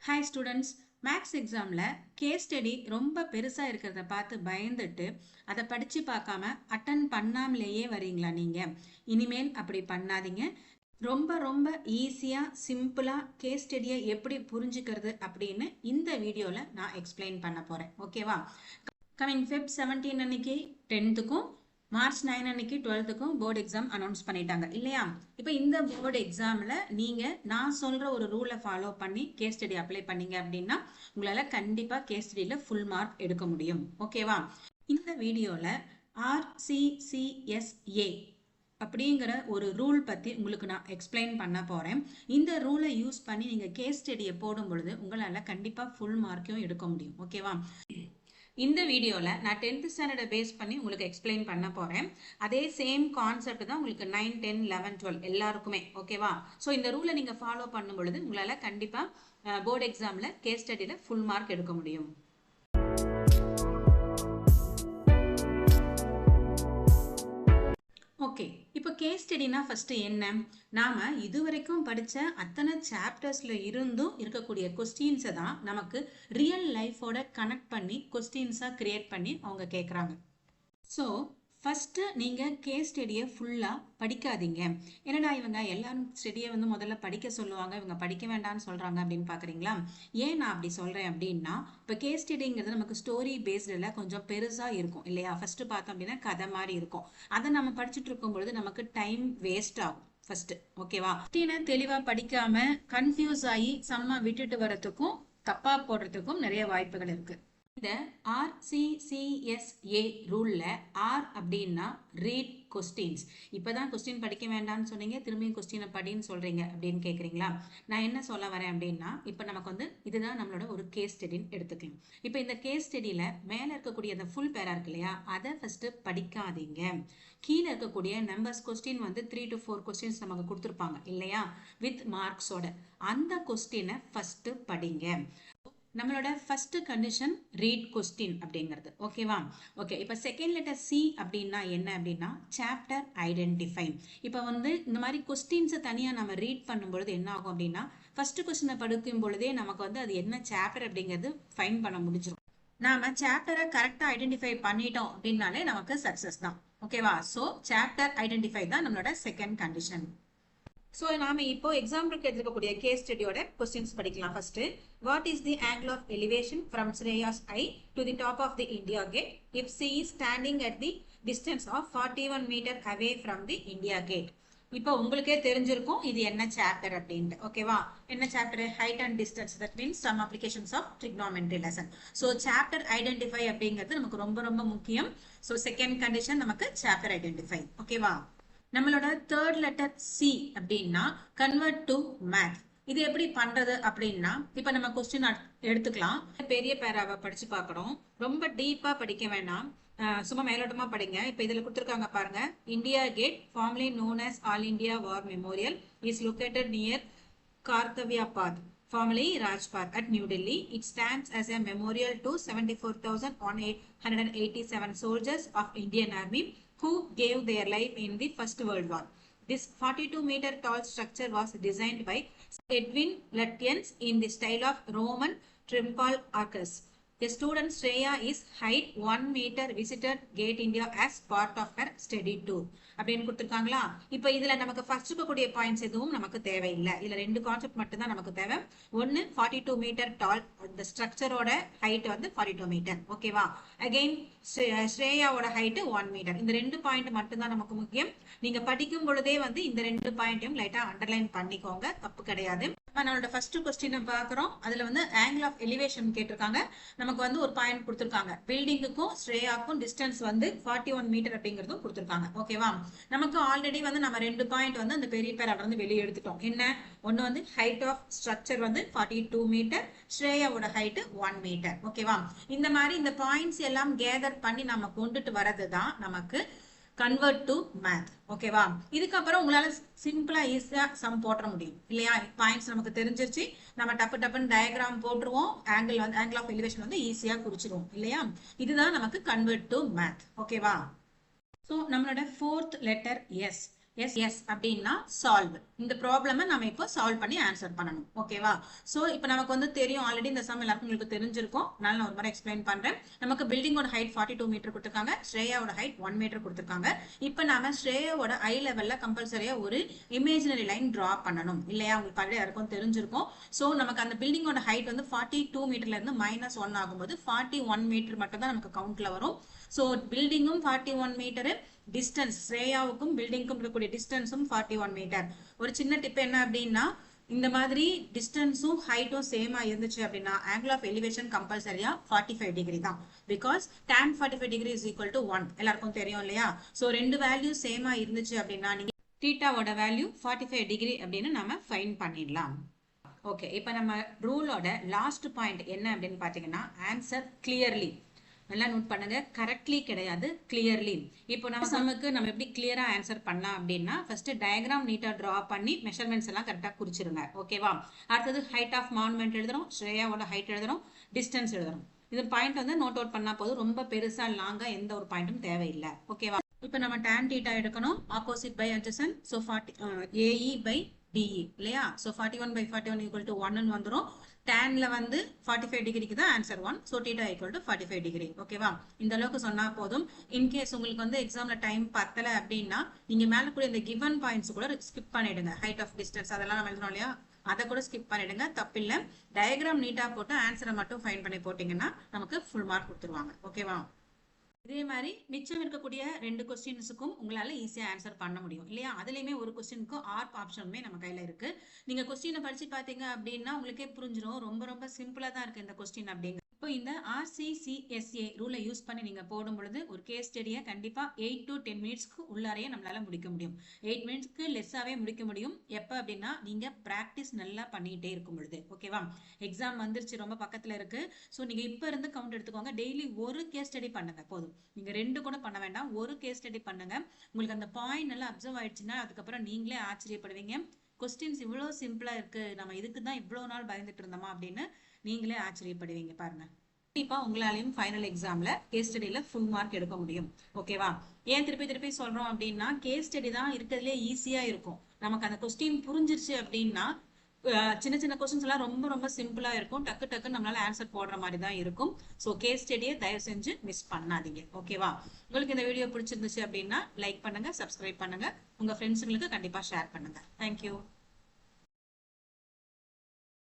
Hi students, maths எக்ஸாமில் case study ரொம்ப பெருசாக இருக்கிறத பார்த்து பயந்துட்டு அதை படித்து பார்க்காம அட்டன் பண்ணாமலேயே வரீங்களா நீங்கள்? இனிமேல் அப்படி பண்ணாதீங்க. ரொம்ப ரொம்ப ஈஸியாக சிம்பிளாக கேஸ் ஸ்டடியை எப்படி புரிஞ்சுக்கிறது அப்படின்னு இந்த வீடியோவில் நான் எக்ஸ்பிளைன் பண்ண போகிறேன். ஓகேவா? கமிங் Feb 17 அன்னைக்கு 10th மார்ச் 9 அன்னைக்கு 12th போர்டு எக்ஸாம் அனௌன்ஸ் பண்ணிட்டாங்க இல்லையா? இப்போ இந்த போர்டு எக்ஸாமில் நீங்கள் நான் சொல்கிற ஒரு ரூலை ஃபாலோ பண்ணி கேஸ் ஸ்டடி அப்ளை பண்ணீங்க அப்படின்னா உங்களால் கண்டிப்பாக கேஸ் ஸ்டடியில் ஃபுல் மார்க் எடுக்க முடியும். ஓகேவா? இந்த வீடியோவில் RCCSA அப்படிங்கிற ஒரு ரூல் பற்றி உங்களுக்கு நான் எக்ஸ்பிளைன் பண்ண போகிறேன். இந்த ரூலை யூஸ் பண்ணி நீங்கள் கேஸ் ஸ்டடியை போடும் பொழுது உங்களால் கண்டிப்பாக ஃபுல் மார்க்கையும் எடுக்க முடியும். ஓகேவா? இந்த வீடியோவில் நான் 10th ஸ்டாண்டர்டை பேஸ் பண்ணி உங்களுக்கு எக்ஸ்பிளைன் பண்ண போகிறேன். அதே சேம் கான்செப்ட் தான் உங்களுக்கு 9, 10, 11, 12 எல்லாருக்குமே. ஓகேவா? ஸோ இந்த ரூலை நீங்கள் ஃபாலோ பண்ணும் பொழுது உங்களால் கண்டிப்பாக போர்டு எக்ஸாமில் கேஸ் ஸ்டடியில் ஃபுல் மார்க் எடுக்க முடியும். ஓகே, இப்போ கேஸ் ஸ்டடினா ஃபர்ஸ்ட் என்ன? நாம இதுவரைக்கும் படிச்ச அத்தனை சாப்டர்ஸ்ல இருந்தும் இருக்கக்கூடிய கொஸ்டின்ஸை தான் நமக்கு ரியல் லைஃபோட கனெக்ட் பண்ணி கொஸ்டின்ஸா கிரியேட் பண்ணி அவங்க கேட்குறாங்க. ஸோ ஃபஸ்ட்டு நீங்கள் கேஸ் ஸ்டடியை ஃபுல்லாக படிக்காதீங்க. என்னடா இவங்க எல்லாரும் ஸ்டடியை முதல்ல படிக்க சொல்லுவாங்க, இவங்க படிக்க வேண்டாம்னு சொல்கிறாங்க அப்படின்னு பார்க்குறீங்களா? ஏன் நான் அப்படி சொல்கிறேன் அப்படின்னா, இப்போ கேஸ் ஸ்டடிங்கிறது நமக்கு ஸ்டோரி பேஸ்டில் கொஞ்சம் பெருசாக இருக்கும் இல்லையா? ஃபஸ்ட்டு பார்த்தோம் அப்படின்னா கதை மாதிரி இருக்கும். அதை நம்ம படிச்சுட்டு இருக்கும் பொழுது நமக்கு டைம் வேஸ்ட் ஆகும் ஃபர்ஸ்ட். ஓகேவா? தெளிவாக படிக்காம கன்ஃபியூஸ் ஆகி செம்ம விட்டுட்டு வரதுக்கும் தப்பா போடுறதுக்கும் நிறைய வாய்ப்புகள் இருக்கு. இந்த RCCSA ரூல்ல R அப்படின்னா ரீட் கொஸ்டின்ஸ். இப்போதான் கொஸ்டின் படிக்க வேண்டாம்னு சொன்னீங்க, திரும்பியும் கொஸ்டினை படின்னு சொல்றீங்க அப்படின்னு கேட்குறீங்களா? நான் என்ன சொல்ல வரேன் அப்படின்னா, இப்போ நமக்கு இதுதான் நம்மளோட ஒரு கேஸ் ஸ்டடின்னு எடுத்துக்கலாம். இப்போ இந்த கேஸ் ஸ்டடியில் மேலே இருக்கக்கூடிய அந்த ஃபுல் பேரா இருக்கு இல்லையா, அதை ஃபஸ்ட்டு படிக்காதீங்க. கீழே இருக்கக்கூடிய நம்பர்ஸ் கொஸ்டின் 3 to 4 கொஸ்டின்ஸ் நமக்கு கொடுத்துருப்பாங்க இல்லையா, வித் மார்க்ஸோட. அந்த கொஸ்டினை ஃபஸ்ட்டு படிங்க. நம்மளோட ஃபர்ஸ்ட் கண்டிஷன் ரீட் கொஸ்டின் அப்படிங்கிறது. ஓகேவா? ஓகே, இப்போ செகண்ட் லெட்டர் C அப்படின்னா என்ன அப்படின்னா சாப்டர் ஐடென்டிஃபை. இப்போ இந்த மாதிரி கொஸ்டின்ஸை தனியாக நம்ம ரீட் பண்ணும்பொழுது என்ன ஆகும் அப்படின்னா, ஃபர்ஸ்ட் கொஸ்டினை படிக்கும் பொழுதே நமக்கு அது என்ன சாப்டர் அப்படிங்கிறது ஃபைன் பண்ண முடிஞ்சிடும். நாம சாப்டரை கரெக்டாக ஐடென்டிஃபை பண்ணிட்டோம் அப்படின்னாலே நமக்கு சக்ஸஸ் தான். ஓகேவா? ஸோ சாப்டர் ஐடென்டிஃபை தான் நம்மளோட செகண்ட் கண்டிஷன். ஸோ நாம இப்போ எக்ஸாம்பிளுக்கு எடுத்துக்கக்கூடிய கேஸ் ஸ்டடியோட கொஸ்டின்ஸ் படிக்கலாம். First, what is the angle of elevation from Shreyas eye to the top of the India Gate if she is standing at the distance of 41 metre away from the India Gate. இப்போ உங்களுக்கே தெரிஞ்சிருக்கும் இது என்ன சாப்டர் அப்படின்ட்டு. ஓகேவா? என்ன chapter? Height and distance. That means some applications of trigonometry lesson. So chapter identify அப்படிங்கிறது நமக்கு ரொம்ப ரொம்ப முக்கியம். ஸோ செகண்ட் கண்டிஷன் நமக்கு சாப்டர் ஐடென்டிஃபை. ஓகேவா? நம்மளோட தேர்ட் லெட்டர் C அப்படின்னா கன்வெர்ட் டு மேத். இது எப்படி பண்றது அப்படின்னா, இப்ப நம்ம கொஸ்டின் எடுத்துக்கலாம். பெரிய பேராவை படிச்சு பார்க்கணும், ரொம்ப டீப்பா படிக்க வேண்டாம், சும்மா மேலோட்டமா படிங்க. இப்ப இதுல கொடுத்துருக்காங்க பாருங்க, India gate formally known as all India war memorial is located near Kartavya Path, formerly Rajpath at New Delhi. It stands as a memorial to 74,187 soldiers of Indian Army who gave their life in the First World War. This 42-meter tall structure was designed by Edwin Lutyens in the style of Roman triumphal arches. The student Shreya is height 1 meter visited Gate India as part of her study tour. அப்படின்னு கொடுத்துருக்காங்களா? இப்போ இதுல நமக்கு first இருக்கக்கூடிய points எதுவும் நமக்கு தேவையில்லை. இதுல ரெண்டு கான்செப்ட் மட்டும் தான் நமக்கு தேவை. ஒன்னு 42 மீட்டர் டால், இந்த ஸ்ட்ரக்சரோட ஹைட் 42 மீட்டர். ஓகேவா? அகைன் ஸ்ரேயாவோட ஹைட் 1 மீட்டர். இந்த ரெண்டு பாயிண்ட் மட்டும் தான் நமக்கு முக்கியம். நீங்க படிக்கும் பொழுதே இந்த ரெண்டு பாயிண்டையும் லைட்டா அண்டர்லைன் பண்ணிக்கோங்க, தப்பு கிடையாது. நம்மளோட ஃபர்ஸ்ட் கொஸ்டினை பார்க்குறோம். அதுல ஆங்கிள் ஆஃப் எலிவேஷன் கேட்டிருக்காங்க. நமக்கு ஒரு பாயிண்ட் கொடுத்துருக்காங்க. பில்டிங்குக்கும் ஸ்ரேயாக்கும் டிஸ்டன்ஸ் 41 மீட்டர் அப்படிங்கிறதும் கொடுத்துருக்காங்க. ஓகேவா? நமக்கு ஆல்ரெடி நம்ம ரெண்டு பாயிண்ட் அந்த பெரிய பேரால வெளியே எடுத்துட்டோம். என்ன? ஒன்னு ஹைட் ஆஃப் ஸ்ட்ரக்சர் 42 மீட்டர், ஸ்ரேயாவோட ஹைட் 1 மீட்டர். ஓகேவா? இந்த மாதிரி இந்த பாயிண்ட்ஸ் எல்லாம் கேதர் பண்ணி நம்ம கொண்டுட்டு வரது தான் நமக்கு கன்வெர்ட் டு மேத். ஓகேவா? இதுக்கப்புறம் உங்களால சிம்பிளா ஈஸியா சம் போட முடியும் இல்லையா? பாயிண்ட்ஸ் நமக்கு தெரிஞ்சிருச்சு, நம்ம டப்புன்னு டயக்ராம் போட்டுருவோம், ஆங்கிள் ஆஃப் எலிவேஷன் ஈஸியா குறிச்சிருவோம் இல்லையா? இதுதான் நமக்கு கன்வெர்ட் டு மேத். ஓகேவா? ஸோ நம்மளோட ஃபோர்த் லெட்டர் S. எஸ் அப்படின்னா சால்வ். இந்த ப்ராப்ளமை நம்ம இப்போ சால்வ் பண்ணி ஆன்சர் பண்ணணும். ஓகேவா? ஸோ இப்போ நமக்கு வந்து தெரியும் ஆல்ரெடி இந்த சம் எல்லாருக்கும் உங்களுக்கு தெரிஞ்சிருக்கும். அதனால நான் ஒரு முறை எக்ஸ்பிளைன் பண்றேன். நமக்கு பில்டிங்கோட ஹைட் 42 மீட்டர் கொடுத்துருக்காங்க, ஸ்ரேயாவோட ஹைட் 1 மீட்டர் கொடுத்துருக்காங்க. இப்போ நாம ஸ்ரேயாவோட ஐ லெவல்ல கம்பல்சரியா ஒரு இமேஜினரி லைன் டிரா பண்ணணும் இல்லையா? உங்களுக்கு ஆல்ரெடி யாருக்கும் தெரிஞ்சிருக்கும். ஸோ நமக்கு அந்த பில்டிங்கோட ஹைட் வந்து 42 மீட்டர்ல இருந்து -1 ஆகும்போது 41 மீட்டர் மட்டும் தான் நமக்கு கவுண்ட்ல வரும். ஸோ பில்டிங்கும் 41 மீட்டர், டிஸ்டன்ஸ் ஸ்ரேயாவுக்கும் பில்டிங்க்கும் இருக்கக்கூடிய டிஸ்டன்ஸும் 41 மீட்டர். ஒரு சின்ன டிப் என்ன அப்படின்னா, இந்த மாதிரி டிஸ்டன்ஸும் ஹைட்டும் சேமா இருந்துச்சு அப்படின்னா ஆங்கிள் ஆஃப் எலிவேஷன் கம்பல்சரியா 45 டிகிரி தான். Because tan 45 degree is equal to 1 எல்லாருக்கும் தெரியும் இல்லையா? ஸோ ரெண்டு வேல்யூ சேமா இருந்துச்சு அப்படின்னா நீங்க தீட்டாவோட வேல்யூ 45 டிகிரி அப்படின்னு நம்ம ஃபைண்ட் பண்ணிடலாம். ஓகே, இப்போ நம்ம ரூலோட லாஸ்ட் பாயிண்ட் என்ன அப்படின்னு பார்த்தீங்கன்னா ஆன்சர் கிளியர்லி. நல்லா நோட் பண்ணுங்க, கரெக்ட்லி கிடையாது, கிளியர்லி. இப்போ நம்ம சம்முக்கு நம்ம எப்படி கிளியரா ஆன்சர் பண்ணலாம் அப்படின்னா ஃபர்ஸ்ட் டயக்ராம் நீட்டா டிரா பண்ணி மெஷர்மெண்ட்ஸ் எல்லாம் கரெக்டாக குறிச்சிருங்க. ஓகேவா? அடுத்தது ஹைட் ஆஃப் மானுமெண்ட் எழுதுறோம், ஸ்ரேயாவோட ஹைட் எழுதுறோம், டிஸ்டன்ஸ் எழுதுறோம். இது பாயிண்ட் வந்து நோட் அவுட் பண்ணா போதும், ரொம்ப பெருசா லாங்கா எந்த ஒரு பாயிண்ட்டும் தேவையில்லை. ஓகேவா? இப்போ நம்ம tan தீட்டா எடுக்கணும், opposite by adjacent. So 40 AE by DE இல்லையா? ஸோ 41 by 41 equal to 1 வந்துரும். tanல வந்து 45 டிகிரிக்கு தான் answer 1. So theta equal to 45 degree. ஓகேவா? இந்த அளவுக்கு சொன்னா போதும். இன்கேஸ் உங்களுக்கு வந்து எக்ஸாம்ல டைம் பத்தல அப்படின்னா நீங்க மேல கூட இந்த கிவன் பாயிண்ட்ஸ் கூட ஸ்கிப் பண்ணிடுங்க. ஹைட் ஆஃப் டிஸ்டன்ஸ் அதெல்லாம் நம்ம எழுதணும் இல்லையா? அதை கூட ஸ்கிப் பண்ணிடுங்க, தப்பில்லை. டயக்ராம் நீட்டா போட்டு ஆன்சரை மட்டும் ஃபைண்ட் பண்ணி போட்டீங்கன்னா நமக்கு ஃபுல் மார்க் கொடுத்துருவாங்க. ஓகேவா? இதே மாதிரி மிச்சம் இருக்கக்கூடிய 2 கொஸ்டின்ஸுக்கும் உங்களால ஈஸியா ஆன்சர் பண்ண முடியும் இல்லையா? அதுலயுமே ஒரு கொஸ்டினுக்கு ஆர்ப் ஆப்ஷனுமே நம்ம கையில இருக்கு. நீங்க கொஸ்டினை படிச்சு பாத்தீங்க அப்படின்னா உங்களுக்கே புரிஞ்சிடும், ரொம்ப ரொம்ப சிம்பிளா தான் இருக்கு இந்த கொஸ்டின் அப்படிங்க. இப்போ இந்த RCCSA ரூலை யூஸ் பண்ணி நீங்க போடும் பொழுது ஒரு கேஸ் ஸ்டடியை கண்டிப்பா 8 to 10 மினிட்ஸ்க்கு உள்ளாரையே நம்மளால முடிக்க முடியும். 8 மினிட்ஸ்க்கு லெஸ்ஸாவே முடிக்க முடியும். எப்ப அப்படின்னா நீங்க பிராக்டிஸ் நல்லா பண்ணிட்டே இருக்கும் பொழுது. ஓகேவா? எக்ஸாம் வந்துருச்சு, ரொம்ப பக்கத்துல இருக்கு. ஸோ நீங்க இப்ப இருந்து கவுண்ட் எடுத்துக்கோங்க. டெய்லி ஒரு கேஸ் ஸ்டடி பண்ணுங்க போதும். நீங்க 2 கூட பண்ண வேண்டாம், ஒரு கேஸ் ஸ்டடி பண்ணுங்க. உங்களுக்கு அந்த பாயிண்ட் நல்லா அப்சர்வ் ஆயிடுச்சுன்னா அதுக்கப்புறம் நீங்களே ஆச்சரியப்படுவீங்க. கொஸ்டின்ஸ் இவ்வளவு சிம்பிளா இருக்கு, நம்ம இதுக்கு தான் இவ்வளவு நாள் பயந்துட்டு இருந்தோமா அப்படின்னு நீங்களே ஆச்சரியப்படுவீங்க. பாருங்க, கண்டிப்பா உங்களாலையும் ஃபைனல் எக்ஸாம்ல கேஸ் ஸ்டடியில ஃபுல் மார்க் எடுக்க முடியும். ஓகேவா? ஏன் திருப்பி திருப்பி சொல்றோம் அப்படின்னா கேஸ் ஸ்டடி தான் இருக்கிறதுலே ஈஸியா இருக்கும். நமக்கு அந்த கொஸ்டின் புரிஞ்சிருச்சு அப்படின்னா சின்ன சின்ன கொஸ்டின்ஸ் எல்லாம் ரொம்ப ரொம்ப சிம்பிளா இருக்கும், டக்கு டக்கு நம்மளால ஆன்சர் போடுற மாதிரி தான் இருக்கும். ஸோ கேஸ் ஸ்டடியை தயவு செஞ்சு மிஸ் பண்ணாதீங்க. ஓகேவா? உங்களுக்கு இந்த வீடியோ பிடிச்சிருந்துச்சு அப்படின்னா லைக் பண்ணுங்க, சப்ஸ்கிரைப் பண்ணுங்க, உங்க ஃப்ரெண்ட்ஸுங்களுக்கு கண்டிப்பா ஷேர் பண்ணுங்க. தேங்க்யூ.